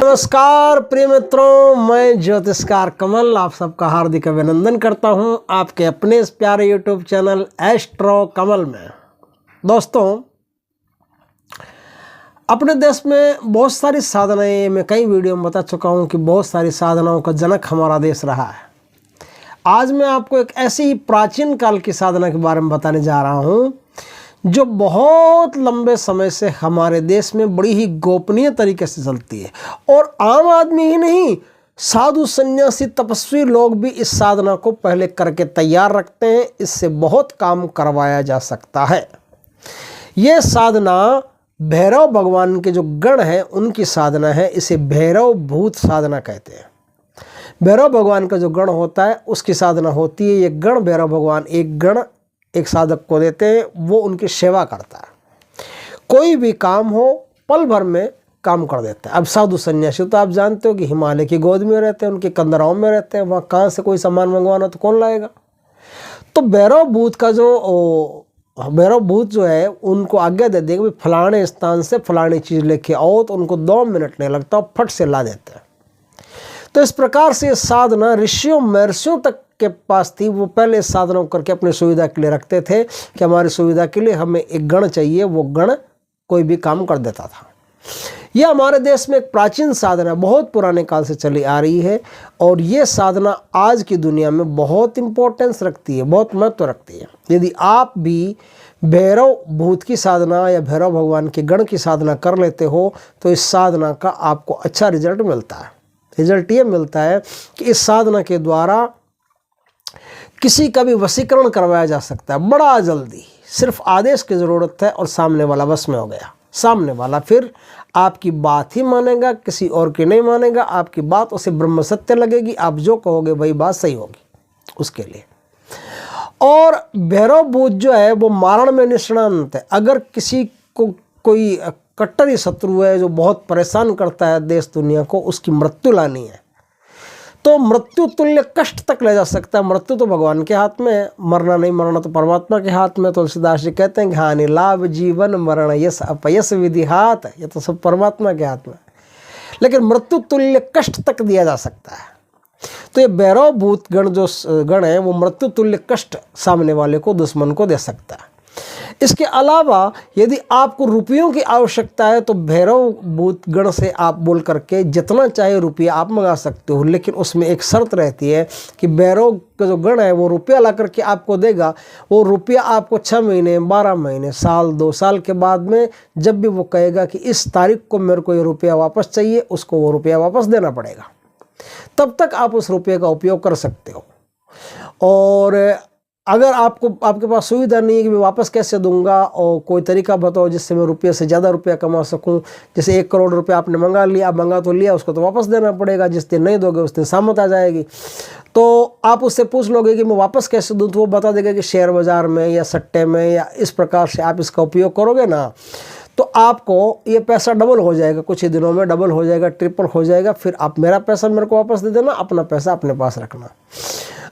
नमस्कार प्रिय मित्रों, मैं ज्योतिषकार कमल आप सबका हार्दिक अभिनंदन करता हूं आपके अपने इस प्यारे यूट्यूब चैनल एस्ट्रो कमल में। दोस्तों, अपने देश में बहुत सारी साधनाएं, मैं कई वीडियो में बता चुका हूं कि बहुत सारी साधनाओं का जनक हमारा देश रहा है। आज मैं आपको एक ऐसी ही प्राचीन काल की साधना के बारे में बताने जा रहा हूं जो बहुत लंबे समय से हमारे देश में बड़ी ही गोपनीय तरीके से चलती है और आम आदमी ही नहीं, साधु सन्यासी तपस्वी लोग भी इस साधना को पहले करके तैयार रखते हैं। इससे बहुत काम करवाया जा सकता है। ये साधना भैरव भगवान के जो गण हैं उनकी साधना है। इसे भैरव भूत साधना कहते हैं। भैरव भगवान का जो गण होता है उसकी साधना होती है। ये गण भैरव भगवान एक गण एक साधक को देते हैं, वो उनकी सेवा करता है। कोई भी काम हो पल भर में काम कर देता है। अब साधु सन्यासी तो आप जानते हो कि हिमालय की गोद में रहते हैं, उनके कंदराओं में रहते हैं, वहाँ कहाँ से कोई सामान मंगवाना तो कौन लाएगा। तो भैरव भूत जो है उनको आज्ञा दे देगा भी फलाने स्थान से फलानी चीज़ लेके आओ, तो उनको 2 मिनट नहीं लगता, फट से ला देते हैं। तो इस प्रकार से साधना ऋषियों महर्षियों तक के पास थी। वो पहले साधना करके अपनी सुविधा के लिए रखते थे कि हमारी सुविधा के लिए हमें एक गण चाहिए, वो गण कोई भी काम कर देता था। यह हमारे देश में एक प्राचीन साधना बहुत पुराने काल से चली आ रही है और ये साधना आज की दुनिया में बहुत इंपॉर्टेंस रखती है, बहुत महत्व रखती है। यदि आप भी भैरव भूत की साधना या भैरव भगवान के गण की साधना कर लेते हो तो इस साधना का आपको अच्छा रिजल्ट मिलता है। रिजल्ट ये मिलता है कि इस साधना के द्वारा किसी का भी वशीकरण करवाया जा सकता है बड़ा जल्दी। सिर्फ आदेश की ज़रूरत है और सामने वाला वश में हो गया। सामने वाला फिर आपकी बात ही मानेगा, किसी और की नहीं मानेगा। आपकी बात उसे ब्रह्म सत्य लगेगी। आप जो कहोगे वही बात सही होगी उसके लिए। और भैरव भूत जो है वो मारण में निष्णात है। अगर किसी को कोई कट्टर ही शत्रु है जो बहुत परेशान करता है देश दुनिया को, उसकी मृत्यु लानी है तो मृत्यु तुल्य कष्ट तक ले जा सकता है। मृत्यु तो भगवान के हाथ में है, मरना नहीं मरना तो परमात्मा के हाथ में। तुलसीदास जी कहते हैं कि हानि लाभ जीवन मरण यश अपयश विधि हाथ, ये तो सब परमात्मा के हाथ में। लेकिन मृत्यु तुल्य कष्ट तक दिया जा सकता है। तो ये भैरव भूत गण जो गण है वो मृत्यु तुल्य कष्ट सामने वाले को, दुश्मन को दे सकता है। इसके अलावा यदि आपको रुपयों की आवश्यकता है तो भैरव भूत गण से आप बोल करके जितना चाहे रुपया आप मंगा सकते हो। लेकिन उसमें एक शर्त रहती है कि भैरव का जो गण है वो रुपया ला करके आपको देगा। वो रुपया आपको 6 महीने 12 महीने साल 2 साल के बाद में जब भी वो कहेगा कि इस तारीख को मेरे को ये रुपया वापस चाहिए, उसको वो रुपया वापस देना पड़ेगा। तब तक आप उस रुपये का उपयोग कर सकते हो। और अगर आपके पास सुविधा नहीं है कि मैं वापस कैसे दूंगा और कोई तरीका बताओ जिससे मैं रुपये से ज़्यादा रुपया कमा सकूं। जैसे 1 करोड़ रुपया आपने मंगा लिया, आप मंगा तो लिया, उसको तो वापस देना पड़ेगा। जिस दिन नहीं दोगे उस दिन सामत आ जाएगी। तो आप उससे पूछ लोगे कि मैं वापस कैसे दूँ, तो वो बता देगा कि शेयर बाज़ार में या सट्टे में या इस प्रकार से आप इसका उपयोग करोगे ना तो आपको ये पैसा डबल हो जाएगा। कुछ ही दिनों में डबल हो जाएगा, ट्रिपल हो जाएगा। फिर आप मेरा पैसा मेरे को वापस दे देना, अपना पैसा अपने पास रखना।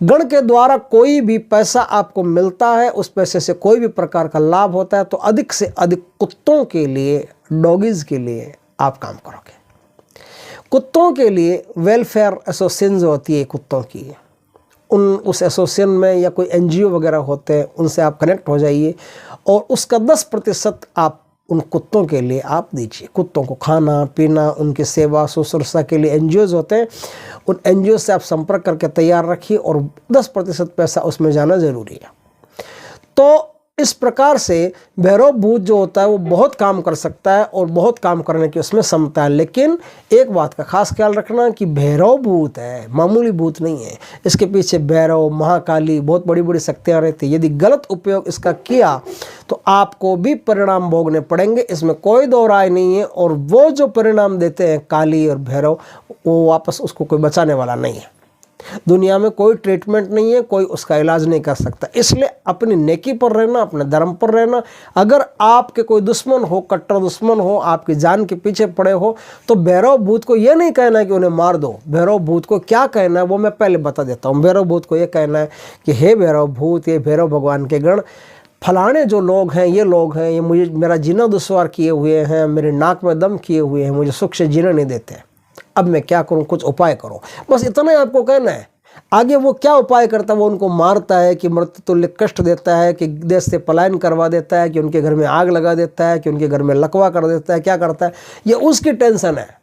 गण के द्वारा कोई भी पैसा आपको मिलता है, उस पैसे से कोई भी प्रकार का लाभ होता है तो अधिक से अधिक कुत्तों के लिए, डॉगीज़ के लिए आप काम करोगे। कुत्तों के लिए वेलफेयर एसोसिएशन जो होती है कुत्तों की, उस एसोसिएशन में या कोई NGO वगैरह होते हैं, उनसे आप कनेक्ट हो जाइए और उसका 10% आप उन कुत्तों के लिए आप दीजिए। कुत्तों को खाना पीना, उनकी सेवा शुश्रूषा के लिए NGOs होते हैं, उन NGO से आप संपर्क करके तैयार रखिए और 10% पैसा उसमें जाना ज़रूरी है। तो इस प्रकार से भैरव भूत जो होता है वो बहुत काम कर सकता है और बहुत काम करने की उसमें क्षमता है। लेकिन एक बात का खास ख्याल रखना कि भैरव भूत है, मामूली भूत नहीं है। इसके पीछे भैरव, महाकाली, बहुत बड़ी बड़ी शक्तियाँ रहती है। यदि गलत उपयोग इसका किया तो आपको भी परिणाम भोगने पड़ेंगे, इसमें कोई दो राय नहीं है। और वो जो परिणाम देते हैं काली और भैरव, वो वापस उसको कोई बचाने वाला नहीं है। दुनिया में कोई ट्रीटमेंट नहीं है, कोई उसका इलाज नहीं कर सकता। इसलिए अपनी नेकी पर रहना, अपने धर्म पर रहना। अगर आपके कोई दुश्मन हो, कट्टर दुश्मन हो, आपकी जान के पीछे पड़े हो तो भैरव भूत को ये नहीं कहना है कि उन्हें मार दो। भैरव भूत को क्या कहना है वो मैं पहले बता देता हूँ। भैरव भूत को ये कहना है कि हे भैरव भूत, ये भैरव भगवान के गण, फलाने जो लोग हैं, ये लोग हैं, ये मुझे मेरा जीना दुश्वार किए हुए हैं, मेरे नाक में दम किए हुए हैं, मुझे सुख से जीना नहीं देते। अब मैं क्या करूं, कुछ उपाय करो। बस इतना ही आपको कहना है। आगे वो क्या उपाय करता है, वो उनको मारता है कि मृत्यु तुल्य कष्ट देता है, कि देश से पलायन करवा देता है, कि उनके घर में आग लगा देता है, कि उनके घर में लकवा कर देता है, क्या करता है, ये उसकी टेंशन है।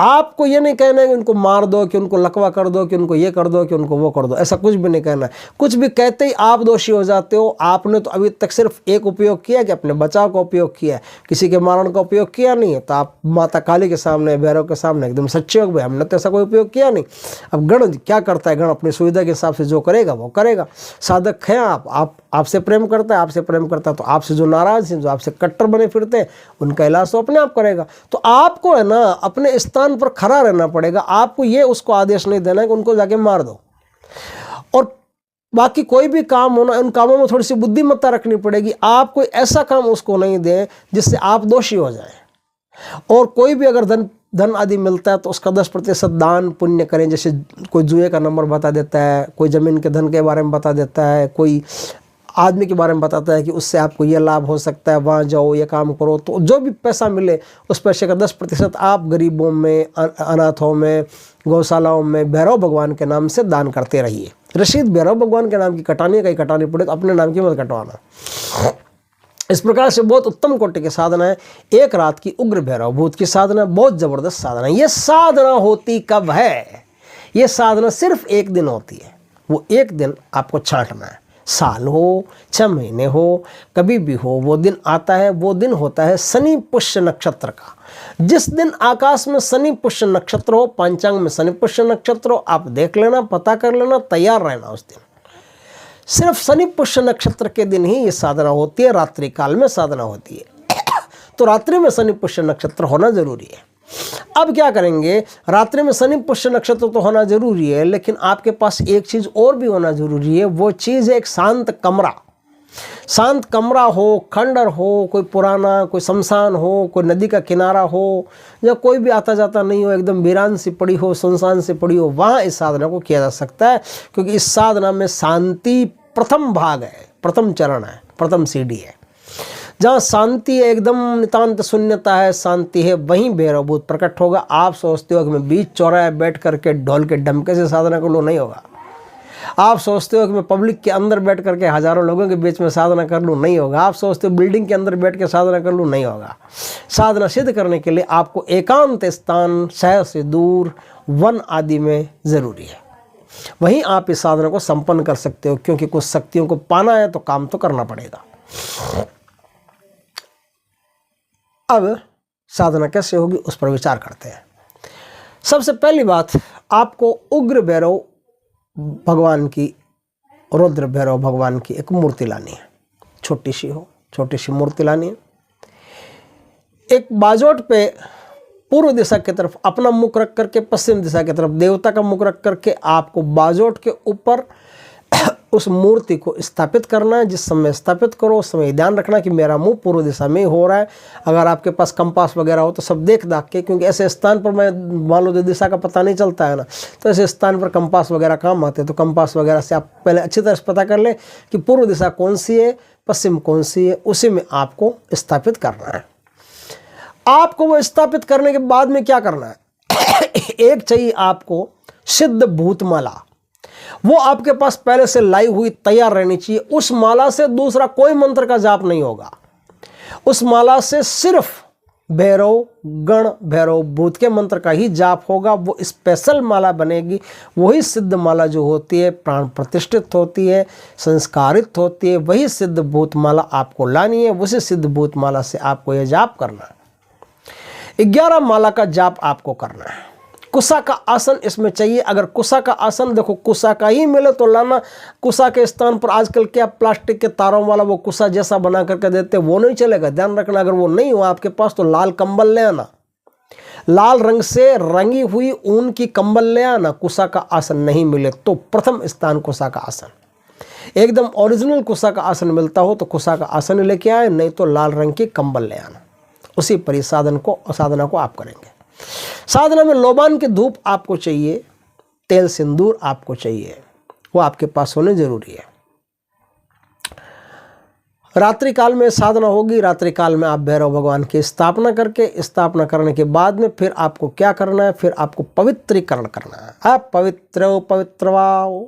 आपको ये नहीं कहना है कि उनको मार दो, कि उनको लकवा कर दो, कि उनको ये कर दो, कि उनको वो कर दो, ऐसा कुछ भी नहीं कहना है। कुछ भी कहते ही आप दोषी हो जाते हो। आपने तो अभी तक सिर्फ एक उपयोग किया कि अपने बचाव का उपयोग किया, किसी के मारण का उपयोग किया नहीं है। तो आप माता काली के सामने, भैरव के सामने एकदम सच्चे हो भाई, हमने तो ऐसा कोई उपयोग किया नहीं। अब गण क्या करता है, गण अपनी सुविधा के हिसाब से जो करेगा वो करेगा। साधक हैं आप आपसे प्रेम करता है, आपसे प्रेम करता है तो आपसे जो नाराज हैं, जो आपसे कट्टर बने फिरते हैं, उनका इलाज तो अपने आप करेगा। तो आपको है ना अपने स्थान पर खड़ा रहना पड़ेगा। आपको ये उसको आदेश नहीं देना है कि उनको जाके मार दो। और बाकी कोई भी काम होना, उन कामों में थोड़ी सी बुद्धिमत्ता रखनी पड़ेगी। आप कोई ऐसा काम उसको नहीं दें जिससे आप दोषी हो जाएं। और कोई भी अगर धन आदि मिलता है तो उसका 10% दान पुण्य करें। जैसे कोई जुए का नंबर बता देता है, कोई ज़मीन के धन के बारे में बता देता है, कोई आदमी के बारे में बताता है कि उससे आपको ये लाभ हो सकता है, वहाँ जाओ, ये काम करो, तो जो भी पैसा मिले उस पैसे का 10% आप गरीबों में, अनाथों में, गौशालाओं में भैरव भगवान के नाम से दान करते रहिए। रसीद भैरव भगवान के नाम की कटानी का ही कटानी पड़े, तो अपने नाम की मत कटवाना। इस प्रकार से बहुत उत्तम कोटि की साधना है। एक रात की उग्र भैरव भूत की साधना बहुत ज़बरदस्त साधना है। ये साधना होती कब है? ये साधना सिर्फ एक दिन होती है। वो एक दिन आपको छांटना है। साल हो, 6 महीने हो, कभी भी हो, वो दिन आता है। वो दिन होता है शनि पुष्य नक्षत्र का। जिस दिन आकाश में शनि पुष्य नक्षत्र हो, पंचांग में शनि पुष्य नक्षत्र हो, आप देख लेना, पता कर लेना, तैयार रहना। उस दिन सिर्फ शनि पुष्य नक्षत्र के दिन ही ये साधना होती है। रात्रि काल में साधना होती है। तो रात्रि में शनि पुष्य नक्षत्र होना जरूरी है। अब क्या करेंगे, रात्रि में शनि पुष्य नक्षत्र तो होना जरूरी है, लेकिन आपके पास एक चीज और भी होना जरूरी है। वो चीज है एक शांत कमरा। शांत कमरा हो, खंडर हो, कोई पुराना, कोई शमशान हो, कोई नदी का किनारा हो, या कोई भी आता जाता नहीं हो, एकदम वीरान सी पड़ी हो, सुनसान सी पड़ी हो, वहाँ इस साधना को किया जा सकता है। क्योंकि इस साधना में शांति प्रथम भाग है, प्रथम चरण है, प्रथम सीढ़ी है। जहाँ शांति है, एकदम नितांत शून्यता है, शांति है, वहीं भैरव भूत प्रकट होगा। आप सोचते हो कि मैं बीच चौराहे बैठ करके ढोल के ढमके से साधना कर लूँ, नहीं होगा। आप सोचते हो कि मैं पब्लिक के अंदर बैठ करके हजारों लोगों के बीच में साधना कर लूँ, नहीं होगा। आप सोचते हो बिल्डिंग के अंदर बैठ के साधना कर लूँ, नहीं होगा। साधना सिद्ध करने के लिए आपको एकांत स्थान, शहर से दूर, वन आदि में ज़रूरी है। वहीं आप इस साधना को संपन्न कर सकते हो। क्योंकि कुछ शक्तियों को पाना है तो काम तो करना पड़ेगा। अब साधना कैसे होगी उस पर विचार करते हैं। सबसे पहली बात, आपको उग्र भैरव भगवान की, रुद्र भैरव भगवान की एक मूर्ति लानी है। छोटी सी हो, छोटी सी मूर्ति लानी है। एक बाजोट पे पूर्व दिशा की तरफ अपना मुख रख करके, पश्चिम दिशा की तरफ देवता का मुख रख करके आपको बाजोट के ऊपर उस मूर्ति को स्थापित करना है। जिस समय स्थापित करो उस समय ध्यान रखना कि मेरा मुंह पूर्व दिशा में हो रहा है। अगर आपके पास कंपास वगैरह हो तो सब देख दाख के, क्योंकि ऐसे स्थान पर मैं मान लो दिशा का पता नहीं चलता है ना, तो ऐसे स्थान पर कंपास वगैरह काम आते हैं। तो कंपास वगैरह से आप पहले अच्छी तरह से पता कर ले कि पूर्व दिशा कौन सी है, पश्चिम कौन सी है, उसी में आपको स्थापित करना है। आपको वो स्थापित करने के बाद में क्या करना है, एक चाहिए आपको सिद्ध भूत माला। वो आपके पास पहले से लाई हुई तैयार रहनी चाहिए। उस माला से दूसरा कोई मंत्र का जाप नहीं होगा। उस माला से सिर्फ भैरव गण, भैरव भूत के मंत्र का ही जाप होगा। वो स्पेशल माला बनेगी। वही सिद्ध माला जो होती है, प्राण प्रतिष्ठित होती है, संस्कारित होती है, वही सिद्ध भूत माला आपको लानी है। उसी सिद्ध भूत माला से आपको यह जाप करना है। 11 माला का जाप आपको करना है। कुशा का आसन इसमें चाहिए। अगर कुशा का आसन, देखो कुशा का ही मिले तो लाना। कुशा के स्थान पर आजकल क्या प्लास्टिक के तारों वाला वो कुशा जैसा बना करके देते, वो नहीं चलेगा, ध्यान रखना। अगर वो नहीं हो आपके पास तो लाल कंबल ले आना। लाल रंग से रंगी हुई ऊन की कंबल ले आना। कुशा का आसन नहीं मिले तो प्रथम स्थान कुशा का आसन। एकदम ओरिजिनल कुशा का आसन मिलता हो तो कुशा का आसन लेके आए, नहीं तो लाल रंग की कंबल ले आना। उसी पर ही साधना को आप करेंगे। साधना में लोबान की धूप आपको चाहिए, तेल सिंदूर आपको चाहिए, वो आपके पास होने जरूरी है। रात्रि काल में साधना होगी। रात्रि काल में आप भैरव भगवान की स्थापना करने के बाद में फिर आपको क्या करना है, फिर आपको पवित्रीकरण करना है। आप पवित्रवाओ,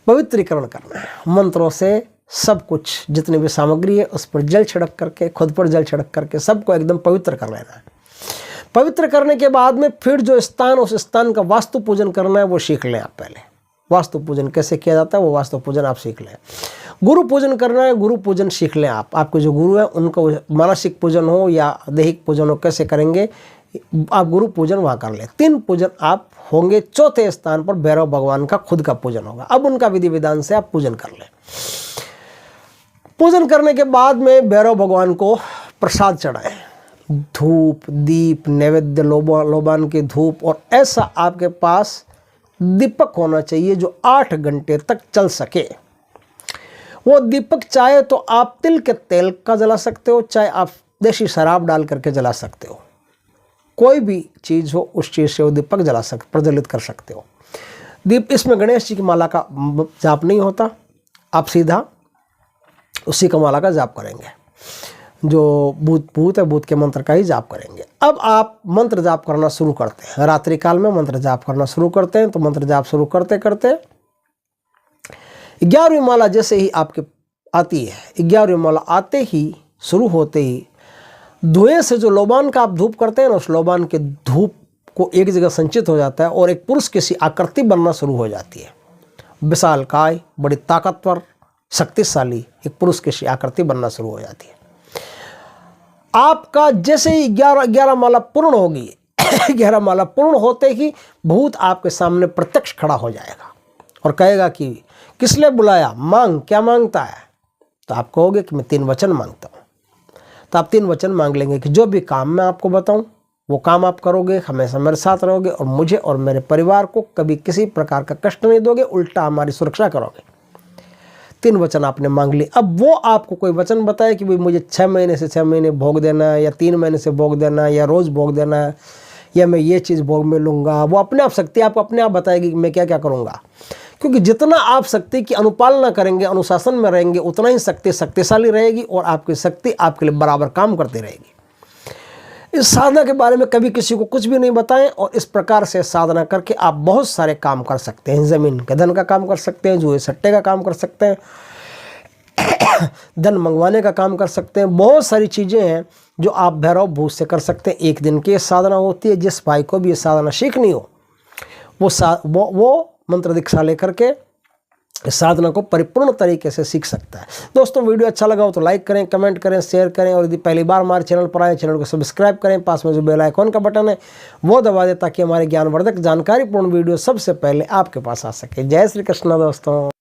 पवित्रीकरण करना है मंत्रों से। सब कुछ जितनी भी सामग्री है उस पर जल छिड़क करके, खुद पर जल छिड़क करके सबको एकदम पवित्र कर लेना है। पवित्र करने के बाद में फिर जो स्थान, उस स्थान का वास्तु पूजन करना है वो सीख लें आप पहले। वास्तु पूजन कैसे किया जाता है वो वास्तु पूजन आप सीख लें। गुरु पूजन करना है, गुरु पूजन सीख लें आप। आपके जो गुरु है उनको मानसिक पूजन हो या दैहिक पूजन हो, कैसे करेंगे आप गुरु पूजन वहाँ कर लें। 3 पूजन आप होंगे। चौथे स्थान पर भैरव भगवान का खुद का पूजन होगा। अब उनका विधि विधान से आप पूजन कर लें। पूजन करने के बाद में भैरव भगवान को प्रसाद चढ़ाएं। धूप, दीप, नैवेद्य, लोबान की धूप, और ऐसा आपके पास दीपक होना चाहिए जो 8 घंटे तक चल सके। वो दीपक चाहे तो आप तिल के तेल का जला सकते हो, चाहे आप देसी शराब डाल करके जला सकते हो। कोई भी चीज़ हो उस चीज़ से वो दीपक प्रज्वलित कर सकते हो। दीप, इसमें गणेश जी की माला का जाप नहीं होता। आप सीधा उसी का माला का जाप करेंगे। जो भूत है, भूत के मंत्र का ही जाप करेंगे। अब आप मंत्र जाप करना शुरू करते हैं। रात्रि काल में मंत्र जाप करना शुरू करते हैं। तो मंत्र जाप शुरू करते करते 11वीं माला जैसे ही आपके आती है, 11वीं माला आते ही, शुरू होते ही, धुएं से जो लोबान का आप धूप करते हैं ना, उस लोबान के धूप को एक जगह संचित हो जाता है और एक पुरुष की आकृति बनना शुरू हो जाती है। विशालकाय, बड़ी ताकतवर, शक्तिशाली एक पुरुष की आकृति बनना शुरू हो जाती है। आपका जैसे ही 11 माला पूर्ण होगी, 11 माला पूर्ण होते ही भूत आपके सामने प्रत्यक्ष खड़ा हो जाएगा और कहेगा कि किस लिए बुलाया, मांग, क्या मांगता है। तो आप कहोगे कि मैं 3 वचन मांगता हूँ। तो आप 3 वचन मांग लेंगे कि जो भी काम मैं आपको बताऊँ वो काम आप करोगे, हमेशा मेरे साथ रहोगे और मुझे और मेरे परिवार को कभी किसी प्रकार का कष्ट नहीं दोगे, उल्टा हमारी सुरक्षा करोगे। 3 वचन आपने मांग ली। अब वो आपको कोई वचन बताए कि भाई मुझे 6 महीने से 6 महीने भोग देना है, या 3 महीने से भोग देना है, या रोज़ भोग देना है, या मैं ये चीज़ भोग में लूँगा। वो अपने आप शक्ति आपको अपने आप बताएगी कि मैं क्या क्या करूँगा। क्योंकि जितना आप शक्ति की अनुपालना करेंगे, अनुशासन में रहेंगे, उतना ही शक्ति शक्तिशाली रहेगी और आपकी शक्ति आपके लिए बराबर काम करती रहेगी। इस साधना के बारे में कभी किसी को कुछ भी नहीं बताएं और इस प्रकार से साधना करके आप बहुत सारे काम कर सकते हैं। ज़मीन के धन का काम कर सकते हैं, जुए सट्टे का काम कर सकते हैं, धन मंगवाने का काम कर सकते हैं। बहुत सारी चीज़ें हैं जो आप भैरव भूत से कर सकते हैं। एक दिन की ये साधना होती है। जिस भाई को भी ये साधना सीखनी हो वो मंत्र दीक्षा लेकर के इस साधना को परिपूर्ण तरीके से सीख सकता है। दोस्तों, वीडियो अच्छा लगा हो तो लाइक करें, कमेंट करें, शेयर करें, और यदि पहली बार हमारे चैनल पर आए, चैनल को सब्सक्राइब करें। पास में जो बेल आइकॉन का बटन है वो दबा दें ताकि हमारे ज्ञानवर्धक जानकारीपूर्ण वीडियो सबसे पहले आपके पास आ सके। जय श्री कृष्ण दोस्तों।